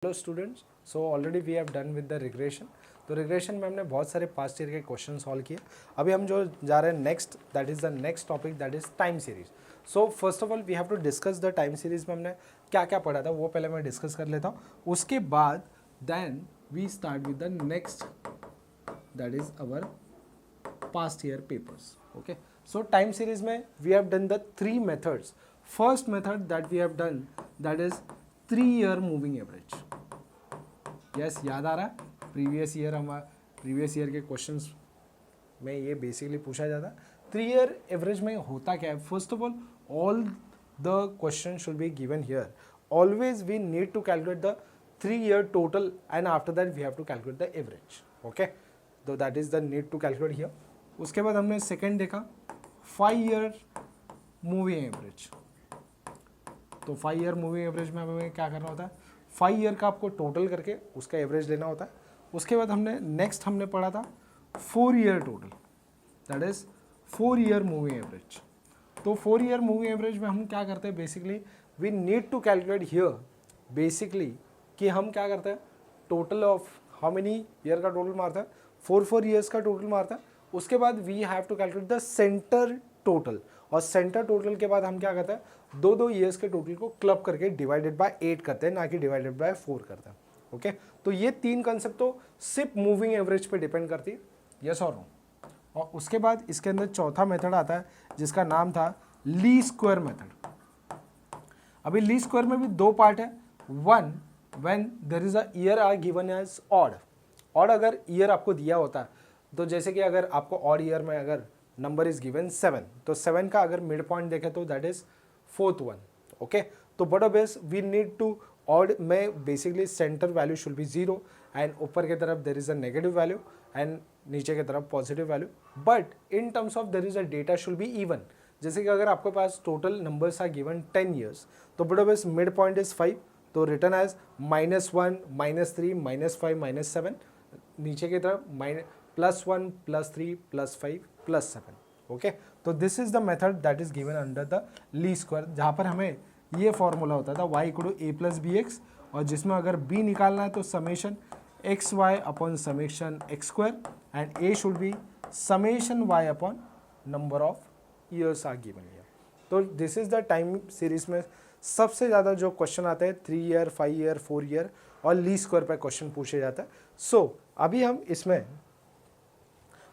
Hello students, so already we have done with the regression. तो regression में हमने बहुत सारे पास्ट ईयर के क्वेश्चन सॉल्व किए। अभी हम जो जा रहे हैं next, that is the next topic, that is time series. So first of all we have to discuss the time series में हमने क्या क्या पढ़ा था वो पहले मैं डिस्कस कर लेता हूँ। उसके बाद then we start with the next, that is our past year papers. Okay, so time series में we have done the three methods. First method that we have done, that is 3 year moving average. Yes, याद आ रहा है? Previous year के questions में ये basically पूछा जाता है। 3 ईयर एवरेज में होता क्या है? First of all the question should be given here. Always we need to calculate the 3 year total and after that we have to calculate the average. Okay, तो that is the need to calculate here. उसके बाद हमने second देखा 5 year moving average. तो 5 year moving average में हमें क्या करना होता है? 5 ईयर का आपको टोटल करके उसका एवरेज लेना होता है। उसके बाद हमने पढ़ा था 4 year total, that is 4 year moving average. तो 4 ईयर मूविंग एवरेज में हम क्या करते हैं? Basically we need to calculate here basically कि हम क्या करते हैं, total of how many year का टोटल मारता है, 4 ईयर्स का टोटल मारता है। उसके बाद we have to calculate the centre total, और सेंटर टोटल के बाद हम क्या करते हैं, 2 ईयर्स के टोटल को क्लब करके डिवाइडेड बाय 8 करते हैं, ना कि डिवाइडेड बाय 4 करते हैं। ओके, तो ये तीन कंसेप्ट तो सिर्फ मूविंग एवरेज पे डिपेंड करती है, यस और नो। और उसके बाद इसके अंदर चौथा मेथड आता है जिसका नाम था ली स्क्वायर मेथड। अभी ली स्क्वायर में भी 2 पार्ट है। One, when there is a year are given as odd. Odd अगर ईयर आपको दिया होता है, तो जैसे कि अगर आपको ऑड ईयर में अगर नंबर इज गिवन 7, तो 7 का अगर मिड पॉइंट देखें तो that is 4th one. Okay, तो but base we need to odd में basically centre value should be 0 and ऊपर की तरफ there is a negative value and नीचे की तरफ positive value. But in terms of there is a data should be even. जैसे कि अगर आपके पास total numbers are given 10 years, तो but base mid point is 5, तो रिटर्न एज -1 -3 -5 -7, नीचे की तरफ +1 +3 +5 +7। ओके, तो this is the method that is given under the ली स्क्वायर, जहाँ पर हमें ये फॉर्मूला होता था y = a + bx, और जिसमें अगर b निकालना है तो summation xy upon summation x² and a should be summation y upon number of years are given here. तो this is the time series में सबसे ज़्यादा जो क्वेश्चन आते हैं 3 ईयर 5 ईयर 4 ईयर और ली स्क्वायर पर क्वेश्चन पूछे जाता है। सो अभी हम इसमें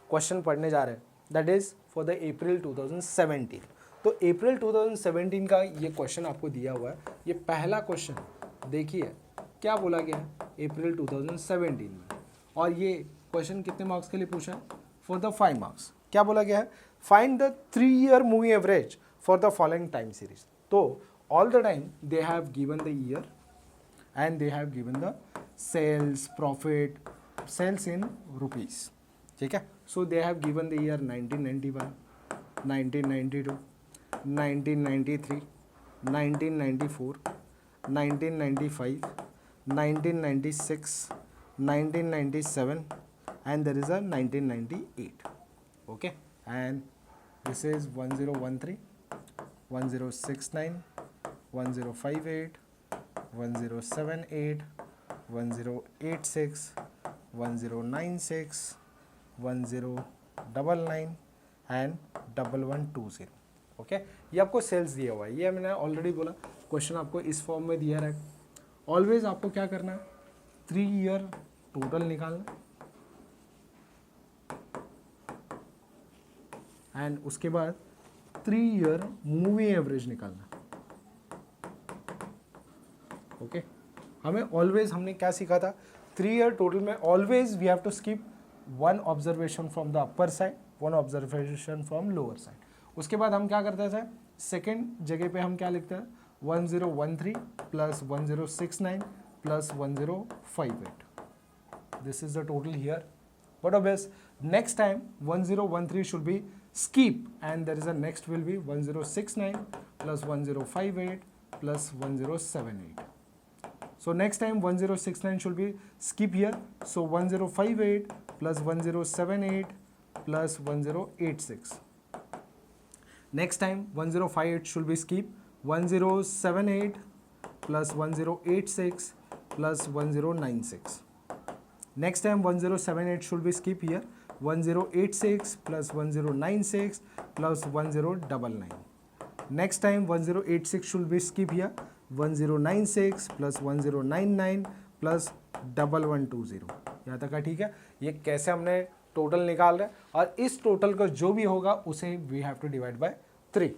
क्वेश्चन पढ़ने जा रहे हैं, दैट इज फॉर द अप्रैल 2017। तो अप्रैल 2017 का ये क्वेश्चन आपको दिया हुआ है। ये पहला क्वेश्चन देखिए क्या बोला गया है अप्रैल 2017 में, और ये क्वेश्चन कितने मार्क्स के लिए पूछा है? For the 5 marks. क्या बोला गया है? Find the 3 year moving average for the following time series. तो all the time they have given the year and they have given the sales profit, sales in rupees. ठीक है, so they have given the year 1991, 1992, 1993, 1994, 1995, 1996, 1997, and there is a 1998. Okay, and this is 1013, 1069, 1058, 1078, 1086, 1096, 1099 and 1120। Okay, ये आपको sales दिया हुआ है, ये मैंने already बोला क्वेश्चन आपको इस फॉर्म में दिया है। ऑलवेज आपको क्या करना है? 3 ईयर टोटल निकालना एंड उसके बाद 3 ईयर मूविंग एवरेज निकालना। ओके, हमें ऑलवेज हमने क्या सीखा था? 3 ईयर टोटल में always we have to skip 1 observation from the upper side, 1 observation from lower side. उसके बाद हम क्या करते थे? सेकेंड जगह पे हम क्या लिखते हैं? 1013 + 1069 + 1058। This is the total here. But obvious next time 1013 should be skip and there is a next will be 1069 + 1058 + 1078. So next time 1069 should be skip here, so 1058 + 1078 + 1086. Next time 1058 should be skip, 1078 plus 1086 plus 1096. Next time 1078 should be skip here. 1086 plus 1096 plus 1099. Next time 1086 should be skip here. 1096 plus 1099 plus 1120. यहाँ तक का ठीक है. ये कैसे हमने total निकाल रहे हैं और इस टोटल को जो भी होगा उसे we have to divide by 3.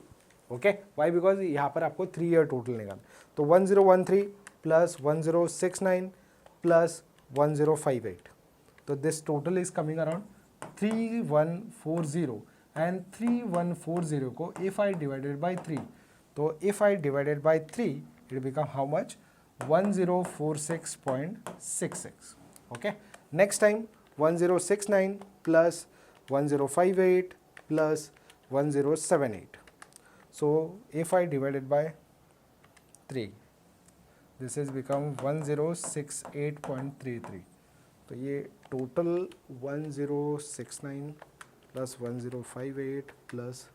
Okay, why? Because यहाँ पर आपको 3 ईयर टोटल निकाल. तो 1013 प्लस 1069 प्लस 1058. तो this total is coming around 3140 and 3140 को इफ आई डिवाइडेड बाय 3, तो if I divided by 3 it become how much? 1046.66. Okay, next time 1069 plus 1058 plus 1078. So if I divided by 3, this is become 1068.33. तो ये total 1069 plus 1058 plus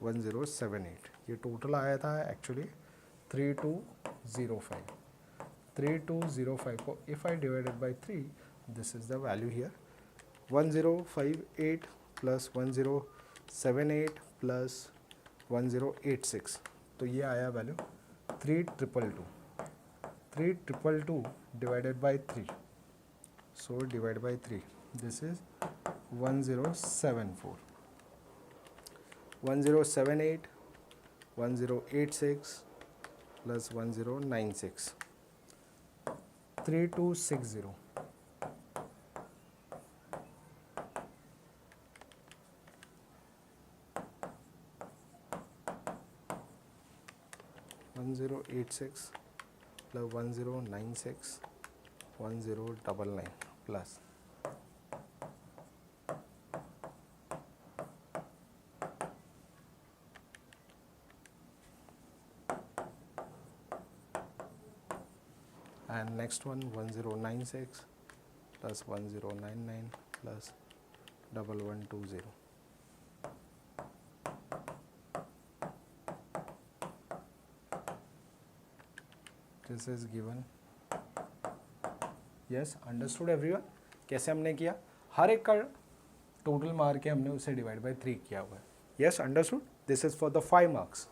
1078, ये total आया था actually 3205. 3205 को if I divided by 3, this is the value here. 1058 plus 1078 plus 1086. तो ये आया value 3222. 3222 divided by 3. So divide by 3. This is 1074. 1078 1086 plus 1096. 3260. 1086 plus 1096 1099 plus and next one 1096 plus 1099 plus 1120. This is given. Yes, understood everyone? कैसे हमने किया? हर एक का total मार के हमने उसे डिवाइड बाय 3 किया हुआ है. Yes, understood? This is for the 5 marks.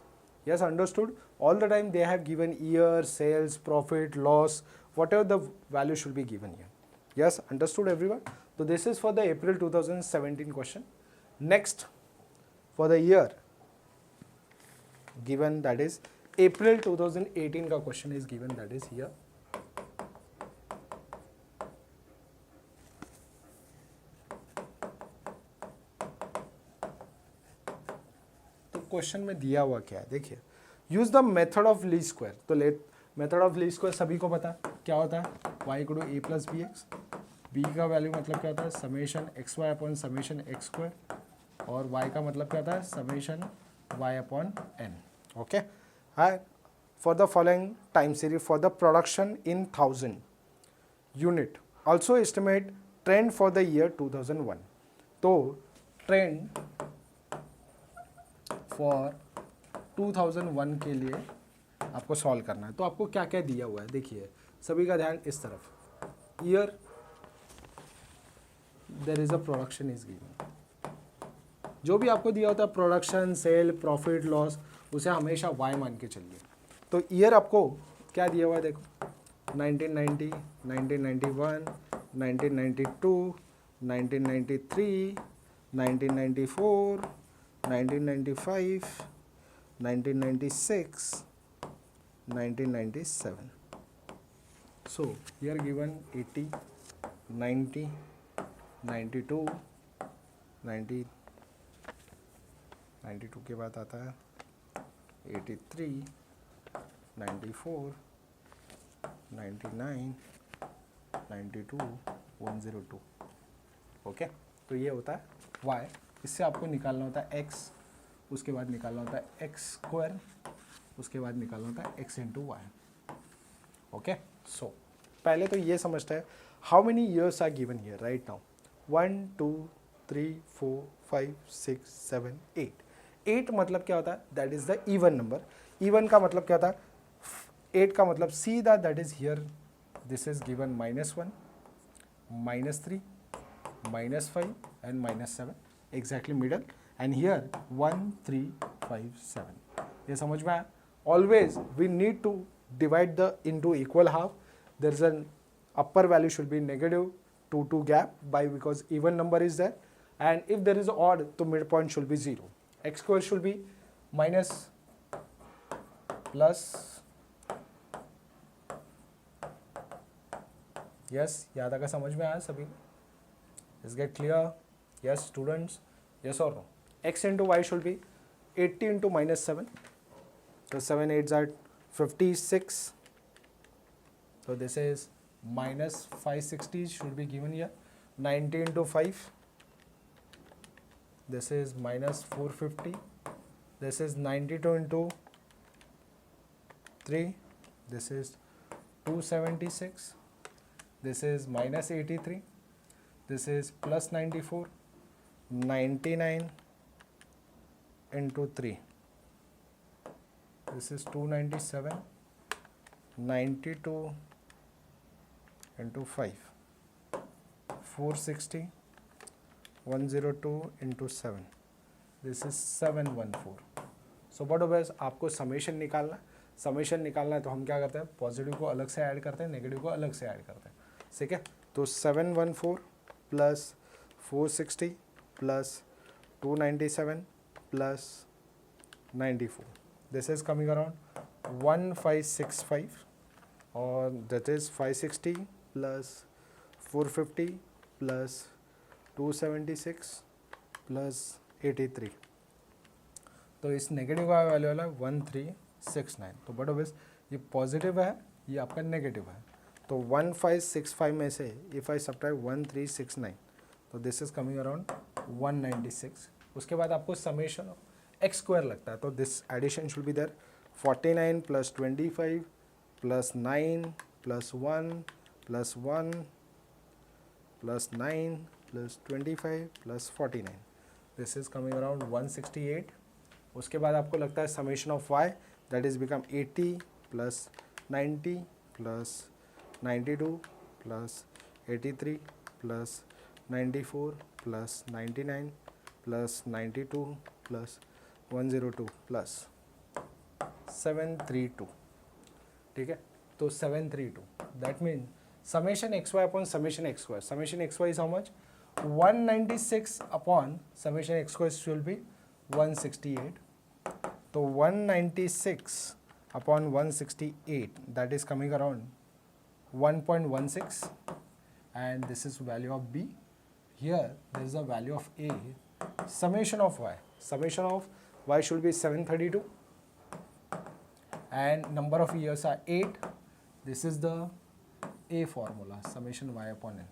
Yes, understood? All the time they have given year, sales, profit, loss, whatever the value should be given here. Yes, understood everyone? So this is for the April 2017 question. Next, for the year given, that is April 2018 का question is given, that is here. तो question में दिया हुआ क्या है देखिए. Use the method of least square. तो method of least square सभी को पता है क्या होता है. y equal to a plus b x. b का वैल्यू मतलब क्या होता है? Summation x y upon summation x square. और y का मतलब क्या होता है? Summation y upon n. Okay. For the following time series for the production in 1000 unit, also estimate trend for the year 2001. तो trend for 2001 के लिए आपको सॉल्व करना है. तो आपको क्या क्या दिया हुआ है देखिए, सभी का ध्यान इस तरफ. Year there is a production is given. जो भी आपको दिया होता है प्रोडक्शन, सेल, प्रॉफिट, लॉस, उसे हमेशा वाई मान के चलिए. तो ईयर आपको क्या दिया हुआ है देखो. 1990, 1991, 1992, 1993, 1994, 1995, 1996, 1997. So here given 80, 90, 92, 92 के बाद आता है 83, 94, 99, 92, 102. ओके. तो ये होता है y. इससे आपको निकालना होता है x, उसके बाद निकालना होता है x स्क्वायर, उसके बाद निकालना होता है x into y. Okay. So पहले तो ये समझते हैं how many years are given here right now. 1 2 3 4 5 6 7 8. 8 मतलब क्या होता है? That is the even number. Even का मतलब क्या होता है? 8 का मतलब सीधा that is here this is given -1, -3, -5 and -7, exactly middle, and here 1, 3, 5, 7. ये समझ में आया? Always we need to divide the into equal half. There is an upper value should be negative, 2 2 gap by because even number is there, and if there is odd, तो midpoint should be 0. X square should be minus plus. Yes, याद आकर समझ में आया सभी? Is get clear? Yes, students. Yes or no? X into y should be 80 into -7. So 7 8s are 56. So this is minus 560 should be given here. 90 into 5. This is minus 450. This is 92 into 3. This is 276. This is minus 83. This is plus 94. 99 into 3. This is 297. 92 into 5. 460. 102 into 7. This is 714. So what is आपको summation निकालना है. Summation निकालना है तो हम क्या करते हैं, पॉजिटिव को अलग से ऐड करते हैं, नेगेटिव को अलग से ऐड करते हैं. ठीक है, तो 714 plus 460 plus 297 plus 94. This is coming around 1565 और that is 560 plus 450 plus 276 plus 83. तो इस नेगेटिव का वैल्यू वाला 1369. तो बट ऑब्वियस ये पॉजिटिव है, ये आपका नेगेटिव है. तो 1565 में से इफ़ आई सब्ट्रैक्ट 1369 तो दिस इज कमिंग अराउंड 196. उसके बाद आपको समेशन एक्स स्क्वायर लगता है, तो this addition should be there 49 plus 25 plus 9 plus 1 plus 1 plus 9 plus 25 plus 49. This is coming around 168. उसके बाद आपको लगता है summation of y that is become 80 plus 90 plus 92 plus 83 plus 94 plus 99 plus 92 plus 102 plus 732. ठीक है, तो 732 that mean summation xy upon summation x square. Summation xy is how much? 196 upon summation x square will be 168. So 196 upon 168 that is coming around 1.16, and this is value of b. Here there is a value of a. Summation of y. Summation of y should be 732 and number of years are 8. This is the a formula, summation y upon n.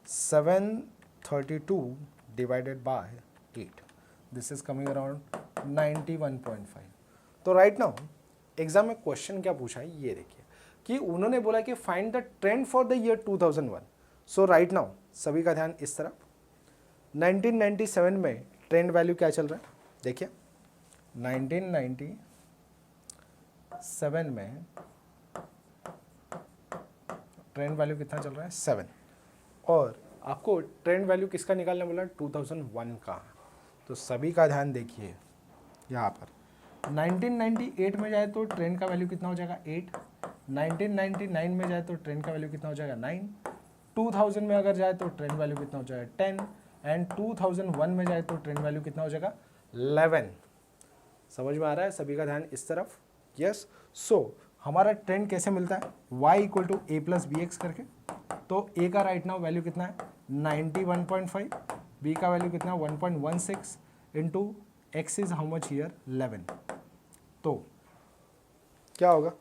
732 divided by 8. This is coming around 91.5. तो right now exam में question क्या पूछा है ये देखिए कि उन्होंने बोला कि find the trend for the year 2001. So right now सभी का ध्यान इस तरफ. 1997 में ट्रेंड वैल्यू क्या चल रहा है देखिए. 1997 में ट्रेंड वैल्यू कितना चल रहा है 7, और आपको ट्रेंड वैल्यू किसका निकालने बोला 2001 का. तो सभी का ध्यान देखिए यहाँ पर 1998 में जाए तो ट्रेंड का वैल्यू कितना हो जाएगा 8, 1999 में जाए तो ट्रेंड का वैल्यू कितना हो जाएगा 9, 2000 में अगर जाए तो ट्रेंड वैल्यू कितना हो जाएगा 10, एंड 2001 में जाए तो ट्रेंड वैल्यू कितना हो जाएगा 11. समझ में आ रहा है सभी का ध्यान इस तरफ. यस. सो हमारा ट्रेंड कैसे मिलता है y equal to a plus b x करके. तो a का राइट नाउ वैल्यू कितना है 91.5, b का वैल्यू कितना है 1.16 into x is how much here 11. तो क्या होगा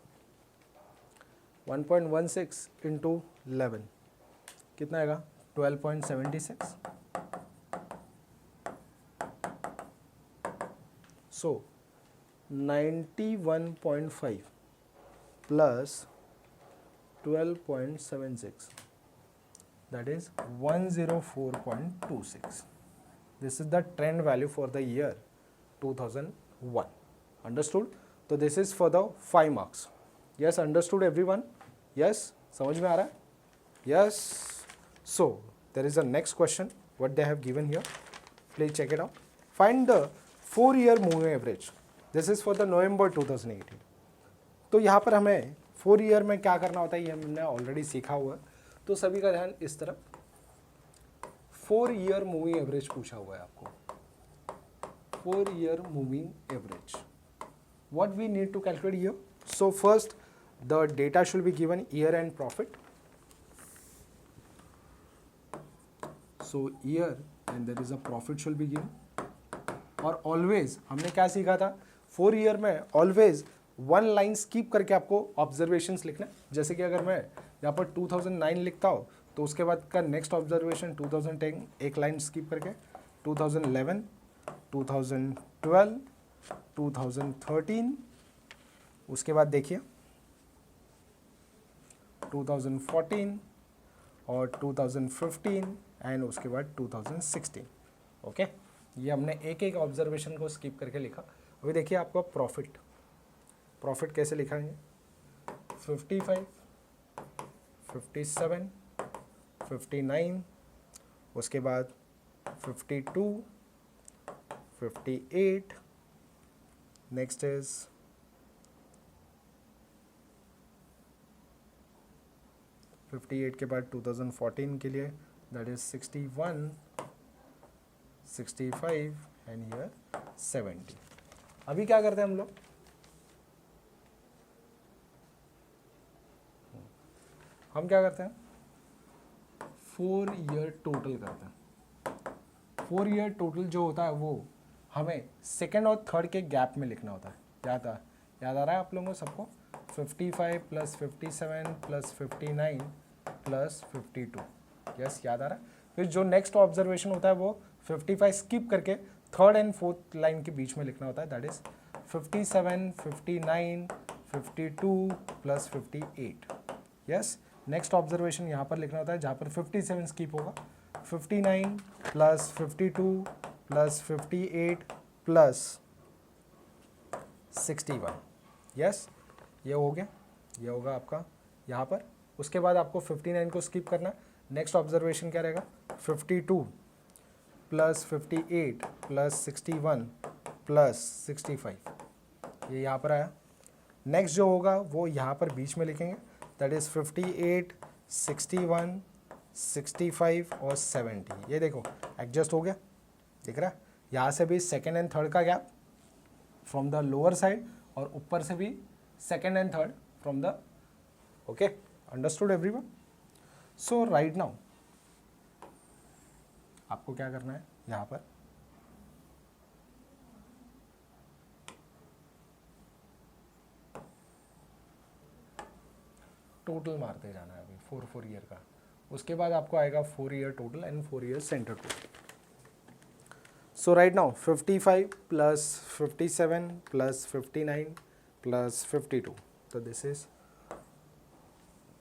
1.16 इंटू 11 कितना आएगा 12.76. सो 91.5 plus 12.76 that is 104.26. This is the trend value for the year 2001. Understood? So this is for the 5 marks. Yes, understood everyone? Yes, समझ में आ रहा है? Yes. So there is a next question what they have given here. Please check it out. Find the 4-year moving average. This is for the November 2018. तो यहाँ पर हमें 4 year में क्या करना होता है ये हमने ऑलरेडी सीखा हुआ है. तो सभी का ध्यान इस तरफ. 4-year मूविंग एवरेज पूछा हुआ है आपको. 4-year moving average. What we need to calculate here? So first, the data should be given year and profit. So year and there is a profit should be given. और always हमने क्या सीखा था? 4 year में always one line skip करके आपको observations लिखना. जैसे कि अगर मैं यहाँ पर 2009 लिखता हूँ तो उसके बाद का नेक्स्ट ऑब्जर्वेशन 2010 एक लाइन स्कीप करके 2011, 2012, 2013, उसके बाद देखिए 2014 और 2015 एंड उसके बाद 2016. ओके, ये हमने एक एक ऑब्जर्वेशन को स्किप करके लिखा. अभी देखिए आपका प्रॉफिट कैसे लिखाएंगे. 55, 57, 59, उसके बाद 52, 58, next is 58 के बाद 2014 के लिए that is 61, 65 and here 70. अभी क्या करते हैं हम लोग, हम क्या करते हैं 4 ईयर टोटल करते हैं. 4 ईयर टोटल जो होता है वो हमें सेकेंड और थर्ड के गैप में लिखना होता है. याद आ रहा है आप लोगों को सबको. 55 प्लस 57 प्लस 59 प्लस 52. यस, याद आ रहा है. फिर जो नेक्स्ट ऑब्जर्वेशन होता है वो 55 स्किप करके थर्ड एंड फोर्थ लाइन के बीच में लिखना होता है. That is 57, 59, 52 plus 58. Yes, next observation यहाँ पर लिखना होता है जहाँ पर 57 स्किप होगा. 59 प्लस 52 प्लस 58 प्लस 61. यस, ये हो गया. ये होगा आपका यहाँ पर. उसके बाद आपको 59 को स्किप करना है. नेक्स्ट ऑब्जर्वेशन क्या रहेगा 52 प्लस 58 प्लस 61 प्लस 65. ये यहाँ पर आया. नेक्स्ट जो होगा वो यहाँ पर बीच में लिखेंगे. दैट इज़ 58, 61, 65 और 70. ये देखो एडजस्ट हो गया, दिख रहा है. यहाँ से भी सेकेंड एंड थर्ड का gap from the lower side और ऊपर से भी second and third from the. Okay, understood everyone. So right now आपको क्या करना है, यहाँ पर टोटल मारते जाना है अभी 4 ईयर का. उसके बाद आपको आएगा 4 year total and 4 year centre total. So right now 55 plus 57 plus 59 plus 52. तो this is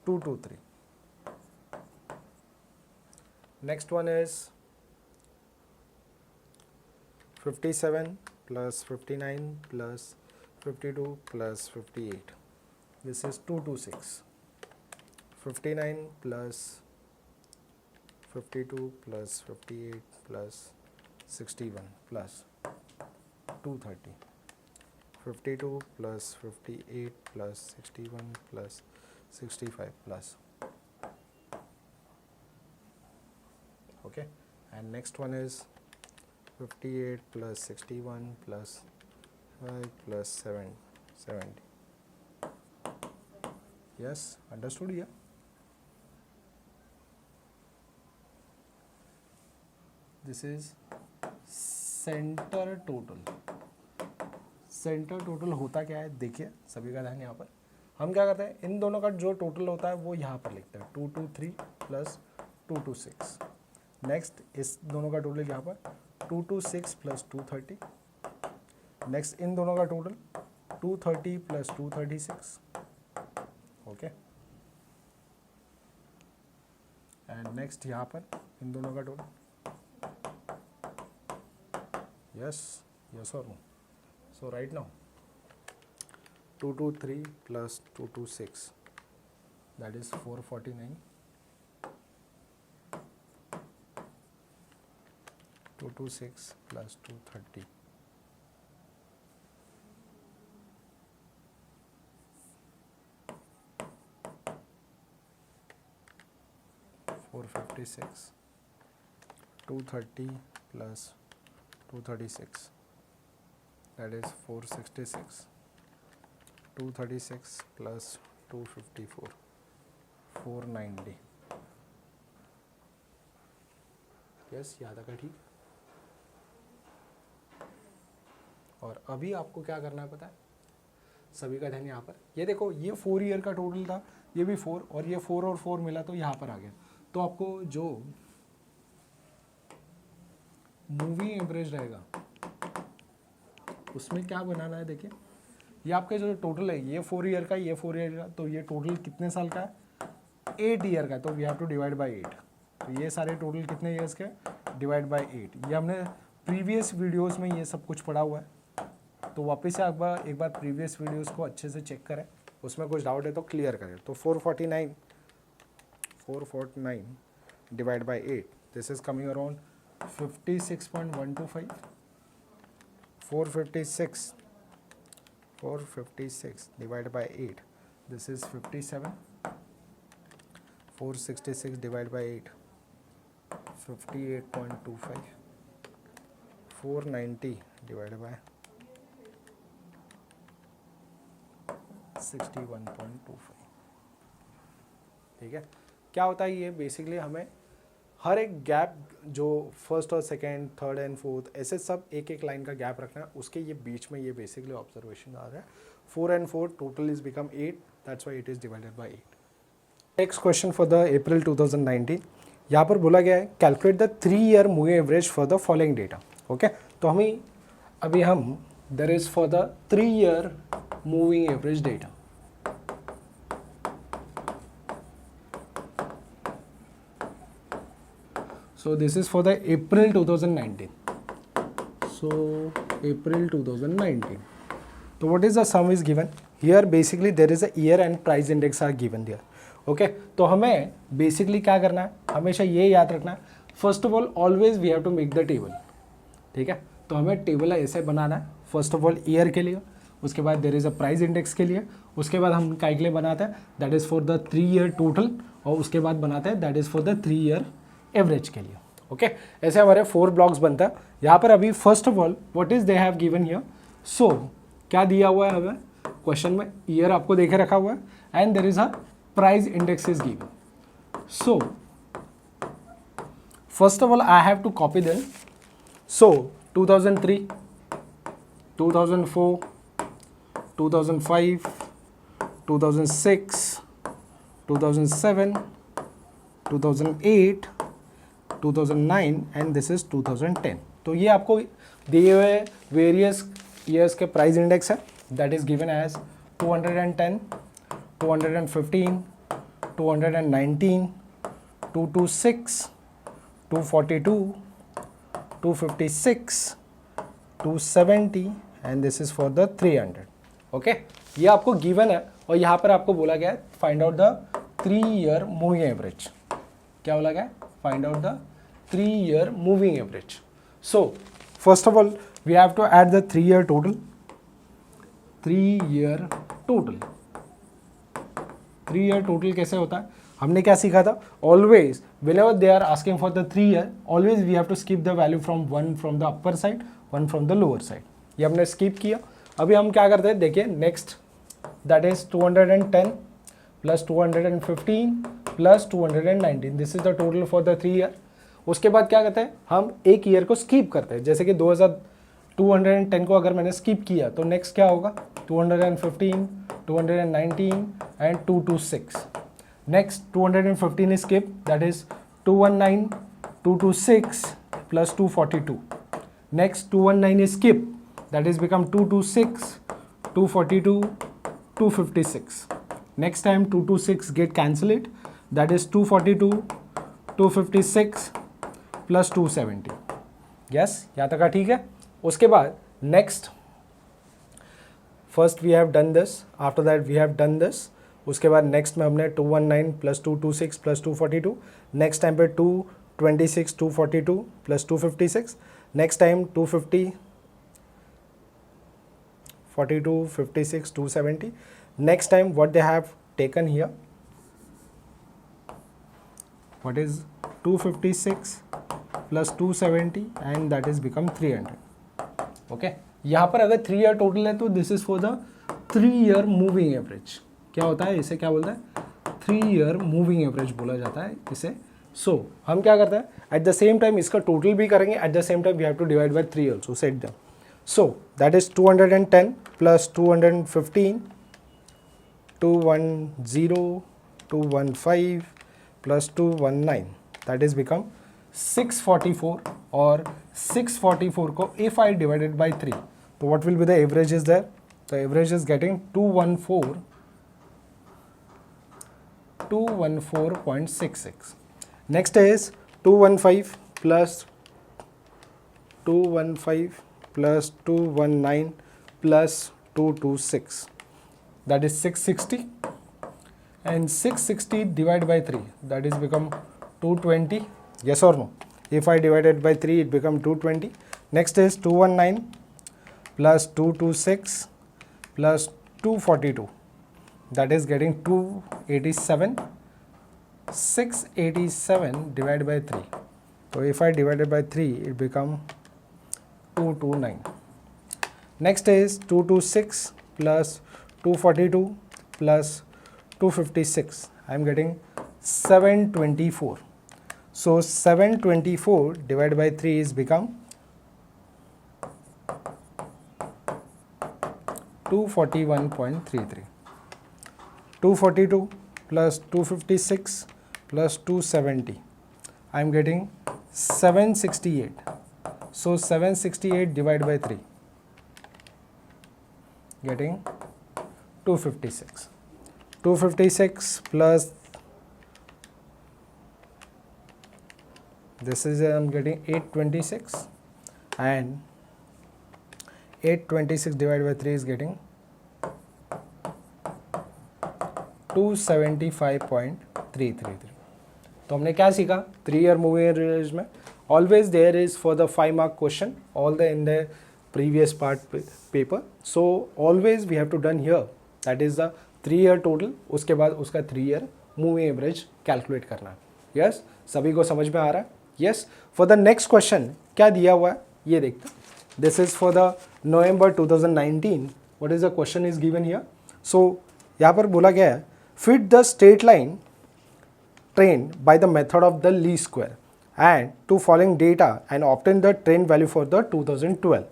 223. Next one is 57 plus 59 plus 52 plus 58. This is 226. 59 plus 52 plus 58 plus 61 plus 230. 52 plus 58 plus 61 plus 65 plus. Okay, and next one is 58 plus 61 plus 5 plus 70. Yes, understood here? This is centre total. Centre total होता क्या है देखिए, सभी का ध्यान यहाँ पर. हम क्या करते हैं, इन दोनों का जो टोटल होता है वो यहाँ पर लिखते हैं 223 प्लस 226. नेक्स्ट इस दोनों का टोटल यहाँ पर 226 प्लस 230. नेक्स्ट इन दोनों का total 230 plus 236. Okay, and next यहाँ पर इन दोनों का total. Yes or no? So right now 223 plus 226 that is 449, 226 plus 230, 456, 230 plus 236, that is 466, 236 plus 254, 490. Yes, यहाँ तक है ठीक। और अभी आपको क्या करना है पता है, सभी का ध्यान यहाँ पर, ये देखो ये 4 ईयर का टोटल था, ये भी 4 और ये 4 और 4 मिला तो यहाँ पर आ गया। तो आपको जो मूवी एवरेज रहेगा उसमें क्या बनाना है, देखिए ये आपका जो टोटल है ये 4 ईयर का, ये 4 ईयर का, तो ये टोटल कितने साल का है, 8 ईयर का, तो we have to divide by 8। तो ये सारे टोटल कितने ईयर्स के, डिवाइड बाय 8। ये हमने प्रीवियस वीडियोस में ये सब कुछ पढ़ा हुआ है, तो वापस से एक बार प्रीवियस वीडियोस को अच्छे से चेक करें, उसमें कुछ डाउट है तो क्लियर करें। तो 449 divide by 8, this is coming around 56.125। 456 divided by 8, this is 57. 466 divided by 8, 58.25. 490 divided by 61.25। ठीक है, क्या होता है ये बेसिकली हमें हर एक गैप जो फर्स्ट और सेकेंड, थर्ड एंड फोर्थ, ऐसे सब एक एक लाइन का गैप रखना है, उसके ये बीच में ये बेसिकली ऑब्जर्वेशन आ रहा है। 4 and 4 total is become 8, that's why it is divided by 8। Next question for the April 2019, यहाँ पर बोला गया है calculate the 3 year moving average for the following data. Okay, तो हम there is for the 3 year moving average data. So this is for the April 2019. So April 2019. So what is the sum is given? Here basically there is a year and price index are given there. Okay? तो हमें basically क्या करना है? हमेशा ये याद रखना है. First of all, always we have to make the table. ठीक है? तो हमें टेबल ऐसे बनाना है. First of all year के लिए, उसके बाद there is a price index के लिए, उसके बाद हम क्या के लिए बनाते हैं? That is for the 3 year total, और उसके बाद बनाते हैं that is for the 3 year average के लिए। ओके, ऐसे हमारे 4 ब्लॉक्स बनता है। यहाँ पर अभी first of all what is they have given here, so क्या दिया हुआ है हमें क्वेश्चन में, ईयर आपको देखे रखा हुआ है and there is a price index is given. So first of all I have to copy them. So 2003, 2004, 2005, 2006, 2007, 2008, 2009 and this is 2010। तो ये आपको दिए हुए वेरियस ईयर्स के प्राइस इंडेक्स है, that is given as 210, 215, 219, 226, 242, 256, 270 and this is for the 300। Okay, ये आपको given है और यहाँ पर आपको बोला गया है find out the 3 year moving average. क्या बोला गया? Find out the 3 year moving average. So first of all we have to add the 3 year total. 3 year total, 3 year total कैसे होता है? हमने क्या सीखा था? Always whenever they are asking for the 3 year, always we have to skip the value from 1 from the upper side, 1 from the lower side. ये हमने skip किया। अभी हम क्या करते हैं, देखिए next, that is 210 plus 215 plus 219, this is the total for the 3 year. उसके बाद क्या करते हैं, हम एक ईयर को स्किप करते हैं। जैसे कि 210 को अगर मैंने स्किप किया तो नेक्स्ट क्या होगा? 215, 219 and 226। Next 215 is skip, that is 219, 226 plus 242. Next 219 is skip, that is become 226, 242, 256. Next time 226 get cancelled, that is 242, 256 plus 270. Yes, यहाँ तक का ठीक है। उसके बाद next, first we have done this, after that we have done this, उसके बाद next में हमने 219 प्लस 226 प्लस 242, नेक्स्ट टाइम पे 226 242 plus 256, next time 250 42 56 270, next time what they have taken here, what is 256 plus 270 and that is become 300. okay, यहाँ पर अगर 3 year total है तो this is for the 3 year moving average. क्या होता है इसे, क्या बोलता है, 3 ईयर मूविंग एवरेज बोला जाता है इसे. सो हम क्या करते हैं, एट द सेम टाइम इसका टोटल भी करेंगे, at the same time we have to divide by 3 also, set them. So that is 210 plus 215, 210, 215 plus 219, that is become 644. और 644 को if I divided by 3, so what will be the average is there? The average is getting 214.66. Next is 215 plus 215 plus 219 plus 226, that is 660, and 660 divided by 3, that is become 220. Yes or no? If I divided by 3 it become 220. Next is 219 plus 226 plus 242, that is getting 287. 687 divided by 3, so if I divided by 3 it become 229. Next is 226 plus 242 plus 256, I am getting 724. So 724 divided by 3 is become 241.33. 242 plus 256 plus 270, I am getting 768. So 768 divided by 3, getting 256. 256 plus this is I am getting 826, and 826 divided by 3 is getting 275.333. तो हमने क्या सीखा 3 year moving average में, always there is for the 5 mark question, all the in the previous part paper, so always we have to done here, that is the 3 year total, उसके बाद उसका 3 year moving average calculate करना है. yes, सभी को समझ में आ रहा है? yes. for the next question क्या दिया हुआ है ये देखते हैं. this is for the November 2019. what is the question is given here? so यहाँ पर बोला गया है fit the straight line train by the method of the least square and to following data and obtain the trend value for the 2012.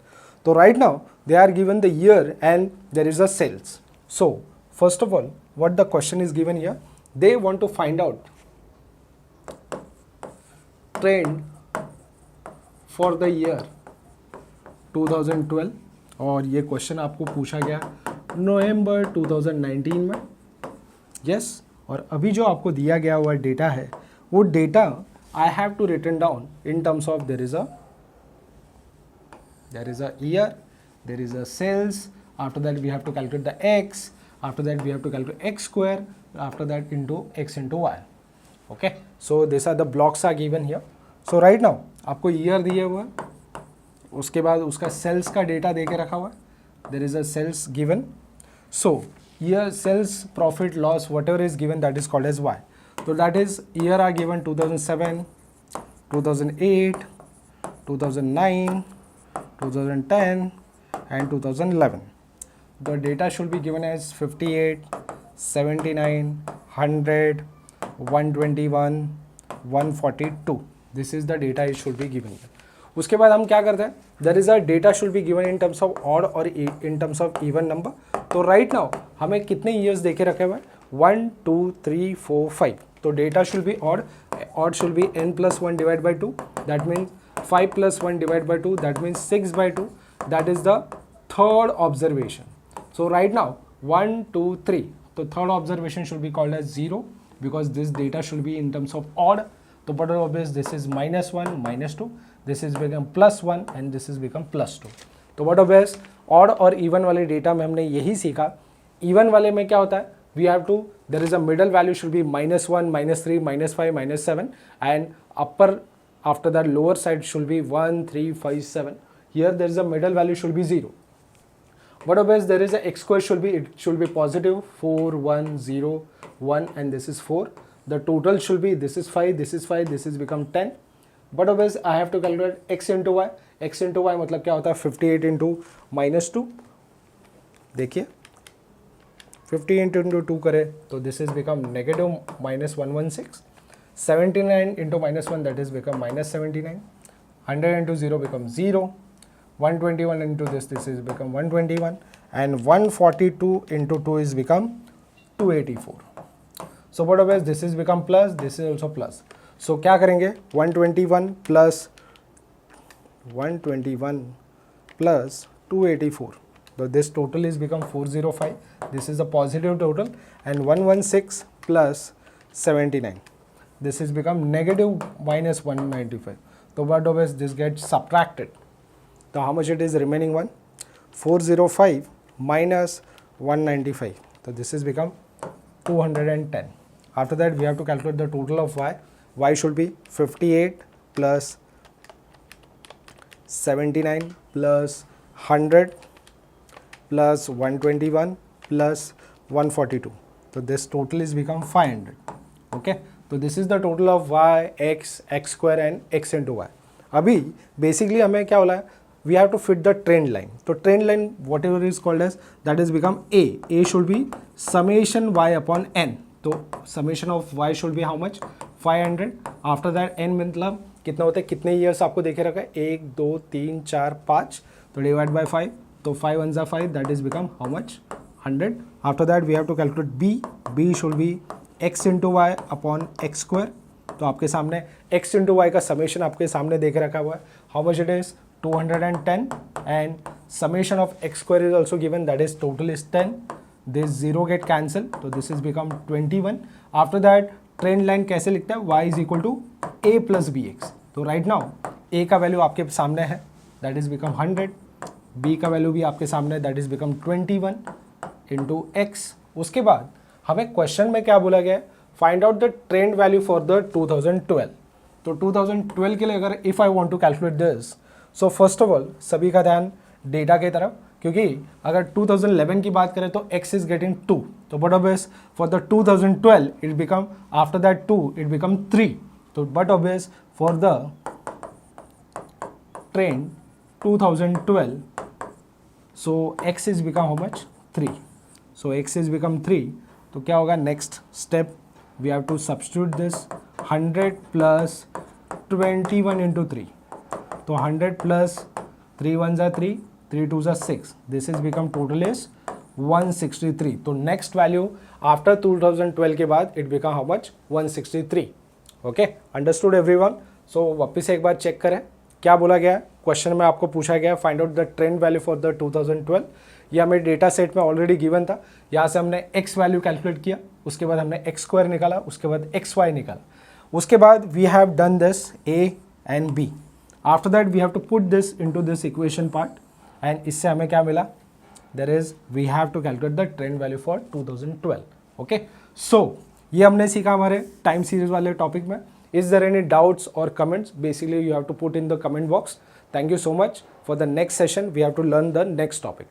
So right now they are given the year and there is a sales. So first of all what the question is given here, they want to find out trend for the year 2012 और ये question आपको पूछा गया नवंबर 2019 में. yes, और अभी जो आपको दिया गया हुआ डेटा है वो data I have to written down in terms of there is a year, there is a sales, after that we have to calculate the x, after that we have to calculate x square, after that into x into y. okay, so these are the blocks are given here. so right now आपको year दिया हुआ है, उसके बाद उसका sales का data दे के रखा हुआ है, there is a sales given. so year sales profit loss whatever is given that is called as y. so that is year are given 2007, 2008, 2009, 2010 and 2011. The data should be given as 58, 79, 100, 121, 142. This is the data it should be given here. उसके बाद हम क्या करते हैं, there is a data should be given in terms of odd or in terms of even number. तो right now हमें कितने years देके रखे हुए हैं, 1, 2, 3, 4, 5. तो data should be odd. Odd should be n plus 1 divided by 2. That means 5 plus 1 divided by 2. That means 6 by 2. That is the third observation. So right now 1, 2, 3. So third observation should be called as 0 because this data should be in terms of odd. So but obvious this is -1, -2. This is become +1 and this is become +2. तो what obvious odd और even वाले data में हमने यही सीखा. even वाले में क्या होता है, we have to, there is a middle value should be -1, -3, -5, -7, and upper, after that lower side should be 1, 3, 5, 7. Here there is a middle value should be 0. What about there is a x square should be, it should be positive 4, 1, 0, 1, and this is 4. The total should be, this is 5, this is 5, this is become 10. But obviously I have to calculate x into y. x into y मतलब क्या होता है 58 into -2. देखिए 58 into 2 करें तो this is become negative -116. 79 into -1 that is become -79. 100 into 0 becomes 0. 121 into this is become 121, and 142 into 2 is become 284. So what about this is become plus, this is also plus. So क्या करेंगे 121 plus 284. So this total is become 405. This is a positive total, and 116 plus 79. This is become negative -195. So what does this get subtracted? So how much it is remaining one? 405 minus 195. So this is become 210. After that we have to calculate the total of y. Y should be 58 plus 79 plus 100 plus 121 plus 142. So this total is become 500. Okay. So this is the total of y, x, x square and x into y. अभी basically हमें क्या बोला है? We have to fit the trend line. So trend line whatever is called as, that is become a. A should be summation y upon n. तो summation of y should be how much? 500. After that n मतलब कितना होता है, कितने years आपको देखे रखा है 1 2 3 4 5, तो डिवाइड बाय 5, तो 5 1 जा 5, that is become how much? 100. After that we have to calculate b. b should be x into y upon x square. तो आपके सामने x into y का summation आपके सामने देखे रखा हुआ है. How much it is? 210, and summation of x square is also given, that is total is 10. This 0 get cancelled, so this is become 21. After that trend line कैसे लिखता है? y is equal to a plus bx. तो right now a का value आपके सामने है, that is become 100. b का value भी आपके सामने है, that is become 21 into x. उसके बाद हमें क्वेश्चन में क्या बोला गया है? Find out the trend value for the 2012. तो 2012 के लिए अगर if I want to calculate this, so first of all सभी का ध्यान डेटा की तरफ, क्योंकि अगर 2011 की बात करें तो x इज गेटिंग 2. तो but obvious for the 2012 it become, after that 2 it become 3. तो but obvious for the trend 2012, so x is become how much? 3. So x is become 3. तो क्या होगा next step? We have to substitute this 100 plus 21 into 3. तो 100 plus 3 1 जा 3, 3 2 जा 6. This is become total is 163. तो next value after 2012 के बाद it become how much? 163. Okay, understood everyone? So वापस एक बार चेक करें क्या बोला गया है क्वेश्चन में. आपको पूछा गया find out the trend value for the 2012. ये हमें डेटा सेट में ऑलरेडी गिवन था. यहाँ से हमने x वैल्यू कैलकुलेट किया, उसके बाद हमने x स्क्वायर निकाला, उसके बाद xy निकाला, उसके बाद we have done this a and b. After that we have to put this into this equation part, and इससे हमें क्या मिला? There is we have to calculate the trend value for 2012. Okay, so ये हमने सीखा हमारे time series वाले topic में. इज देयर एनी डाउट्स और comments? Basically you have to put in the comment box. Thank you so much. For the next session, we have to learn the next topic.